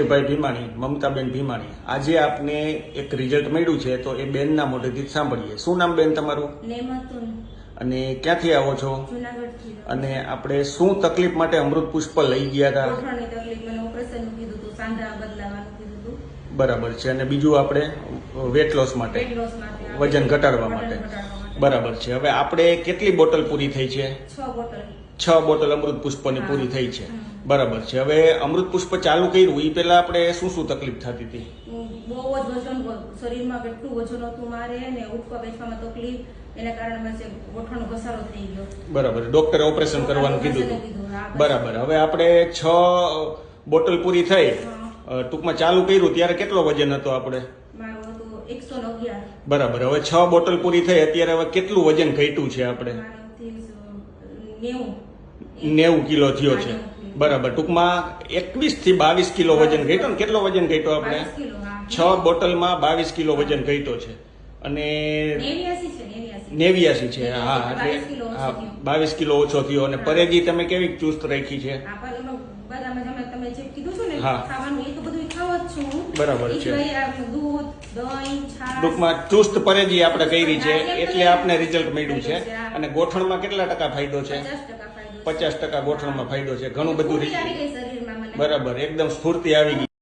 ભાઈ ભીમાણી, મમતાબેન ભીમાણી, આજે આપને એક રિઝલ્ટ મળ્યું છે તો એ બેનના મોઢેથી જ સાંભળીએ. શું નામ બેન તમારું? નેમતુન. અને ક્યાંથી આવો છો? જુનાગઢથી. અને આપણે શું તકલીફ માટે અમૃત પુષ્પ લઈ ગયા હતા? ગોઠણની તકલીફ, મને ઓપરેશનનું કીધું હતું, સાંધા બદલાવાનું કીધું હતું. બરાબર છે. અને બીજું આપણે વેટ લોસ માટે, વેટ લોસ માટે, વજન ઘટાડવા માટે. બરાબર છે. હવે આપણે કેટલી બોટલ પૂરી થઈ છે? 6 બોટલ. 6 બોટલ અમૃત પુષ્પની પૂરી થઈ છે. બરાબર છે. હવે અમૃત પુષ્પ ચાલુ કર્યું એ પહેલા આપણે શું શું તકલીફ થતી હતી? બહુ જ વજન, શરીરમાં કેટલું વજન હતું મારે ને ઉઠવા બેસવામાં તકલીફ, એના કારણે મને ગોઠણનો ઘસારો થઈ ગયો. બરાબર. ડોક્ટરે ઓપરેશન કરવાનું કીધું હતું. બરાબર. હવે આપણે 6 બોટલ પૂરી થઈ, ટૂંકમાં ચાલુ કર્યું ત્યારે કેટલો વજન હતો આપણે? મારું હતું 111. બરાબર. હવે 6 બોટલ પૂરી થઈ, અત્યારે હવે કેટલું વજન ઘટ્યું છે આપણે? 90 કિલો થયો છે. બરાબર. ટૂંકમાં 21 થી 22 કિલો વજન ઘટ્યો ને? કેટલો વજન ઘટ્યો આપણે? 6 બોટલમાં 22 કિલો વજન ઘટ્યો છે. અને 89 છે. હા, એટલે હા 22 કિલો ઓછો થયો. અને પરેજી તમે કેવી ચુસ્ત રાખી છે? બરાબર છે. ટૂંકમાં ચુસ્ત પરેજી આપણે કરી છે એટલે આપને રિઝલ્ટ મળ્યું છે. અને ગોઠણમાં કેટલા ટકા ફાયદો છે? 50% ગોઠણમાં ફાયદો છે. ઘણું બધું. બરાબર. એકદમ સ્ફૂર્તિ આવી ગઈ.